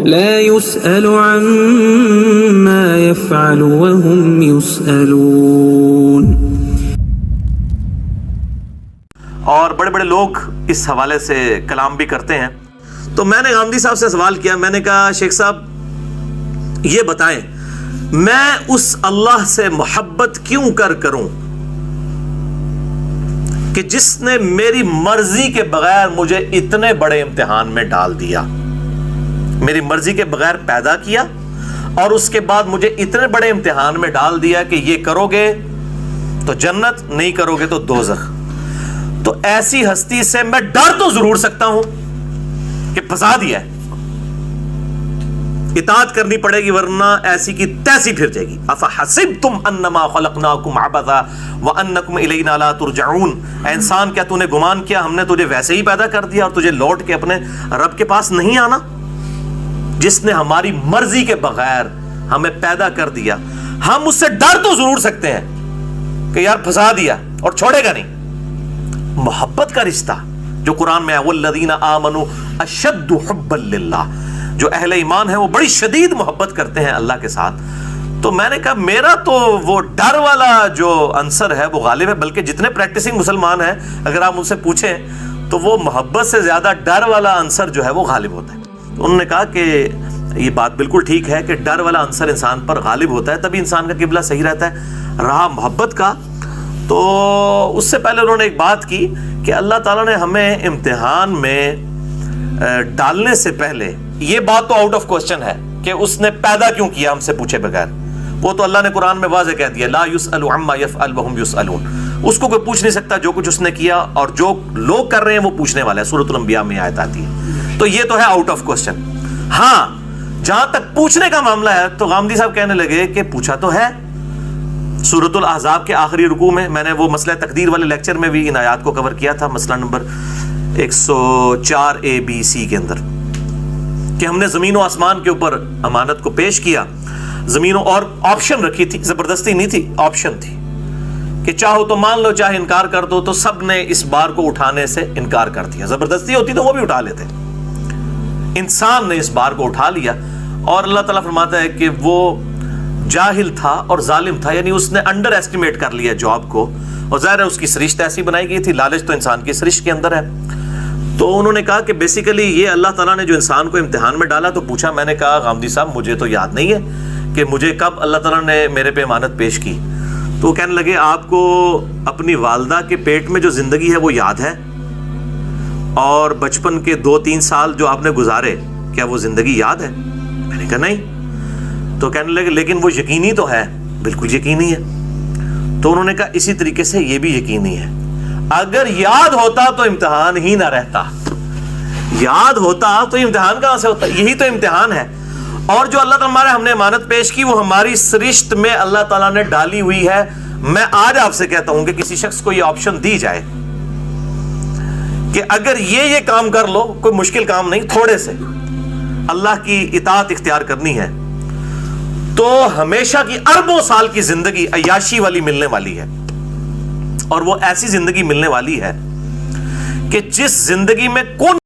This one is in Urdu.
لا يسأل عما يفعل وهم يسألون. اور بڑے بڑے لوگ اس حوالے سے کلام بھی کرتے ہیں. تو میں نے غامدی صاحب سے سوال کیا، میں نے کہا شیخ صاحب یہ بتائیں میں اس اللہ سے محبت کیوں کروں کہ جس نے میری مرضی کے بغیر مجھے اتنے بڑے امتحان میں ڈال دیا، میری مرضی کے بغیر پیدا کیا اور اس کے بعد مجھے اتنے بڑے امتحان میں ڈال دیا کہ یہ کرو گے تو جنت، نہیں کرو گے تو دوزخ. تو ایسی ہستی سے میں ڈر تو ضرور سکتا ہوں کہ پھنسا دیا ہے، اطاعت کرنی پڑے گی ورنہ ایسی کی تیسی پھر جائے گی. افحسبتم انما خلقناکم عبثا وانکم الینا لا ترجعون. اے انسان کیا تو نے گمان کیا ہم نے تجھے ویسے ہی پیدا کر دیا اور تجھے لوٹ کے اپنے رب کے پاس نہیں آنا؟ جس نے ہماری مرضی کے بغیر ہمیں پیدا کر دیا، ہم اس سے ڈر تو ضرور سکتے ہیں کہ یار پھنسا دیا اور چھوڑے گا نہیں. محبت کا رشتہ جو قرآن میں ہے، والذین آمنوا اشد حبا للہ، جو اہل ایمان ہیں وہ بڑی شدید محبت کرتے ہیں اللہ کے ساتھ. تو میں نے کہا میرا تو وہ ڈر والا جو عنصر ہے وہ غالب ہے، بلکہ جتنے پریکٹسنگ مسلمان ہیں اگر آپ ان سے پوچھیں تو وہ محبت سے زیادہ ڈر والا عنصر جو ہے وہ غالب ہوتا ہے. تو انہوں نے کہا کہ یہ بات بالکل ٹھیک ہے کہ ڈر والا عنصر انسان پر غالب ہوتا ہے، تبھی انسان کا قبلہ صحیح رہتا ہے. رہا محبت کا، تو اس سے پہلے انہوں نے ایک بات کی کہ اللہ تعالیٰ نے ہمیں امتحان میں ڈالنے سے پہلے یہ بات تو آؤٹ آف کوسچن ہے کہ اس نے پیدا کیوں کیا ہم سے پوچھے بغیر. وہ تو اللہ نے قرآن میں واضح کہہ دیا لا يسأل عما يفعل وهم يسألون. اس کو کوئی پوچھ نہیں سکتا جو کچھ اس نے کیا، اور جو لوگ کر رہے ہیں وہ پوچھنے والے ہیں. سورۃ الانبیاء میں آیت آتی ہے. تو یہ تو ہے آؤٹ آف کوسچن. ہاں جہاں تک پوچھنے کا معاملہ ہے تو غامدی صاحب کہنے لگے کہ پوچھا تو ہے. سورۃ الاحزاب کے آخری رکوع میں نے وہ مسئلہ تقدیر والے لیکچر میں بھی ان آیات کو کور کیا تھا، مسئلہ نمبر 104 ABC کے اندر، کہ ہم نے زمین و آسمان کے اوپر امانت کو پیش کیا. زمینوں اور آپشن رکھی تھی، زبردستی نہیں تھی، آپشن تھی کہ چاہو تو مان لو چاہے انکار کر دو. تو سب نے اس بار کو اٹھانے سے انکار کر دیا. زبردستی ہوتی تو وہ بھی اٹھا لیتے. انسان نے اس بار کو اٹھا لیا، اور اللہ تعالیٰ فرماتا ہے کہ وہ جاہل تھا اور ظالم تھا، یعنی اس نے انڈر ایسٹیمیٹ کر لیا جاب کو، اور ظاہر ہے اس کی سرشت ایسی بنائی گئی تھی. لالچ تو انسان کی سرشت کے اندر ہے. تو انہوں نے کہا کہ بیسیکلی یہ اللہ تعالیٰ نے جو انسان کو امتحان میں ڈالا. تو پوچھا، میں نے کہا غامدی صاحب مجھے تو یاد نہیں ہے کہ مجھے کب اللہ تعالیٰ نے میرے پہ امانت پیش کی. تو وہ کہنے لگے آپ کو اپنی والدہ کے پیٹ میں جو زندگی ہے وہ یاد ہے، اور بچپن کے 2-3 سال جو آپ نے گزارے کیا وہ زندگی یاد ہے؟ میں نے کہا نہیں. تو کہنے لگے لیکن وہ یقینی تو ہے. بالکل یقینی ہے. تو انہوں نے کہا اسی طریقے سے یہ بھی یقینی ہے. اگر یاد ہوتا تو امتحان ہی نہ رہتا. یاد ہوتا تو امتحان کہاں سے ہوتا؟ یہی تو امتحان ہے. اور جو اللہ تعالیٰ ہم نے امانت پیش کی وہ ہماری سرشت میں اللہ تعالیٰ نے ڈالی ہوئی ہے. میں آج آپ سے کہتا ہوں کہ کسی شخص کو یہ آپشن دی جائے کہ اگر یہ کام کر لو، کوئی مشکل کام نہیں، تھوڑے سے اللہ کی اطاعت اختیار کرنی ہے، تو ہمیشہ کی اربوں سال کی زندگی عیاشی والی ملنے والی ہے. اور وہ ایسی زندگی ملنے والی ہے کہ جس زندگی میں کون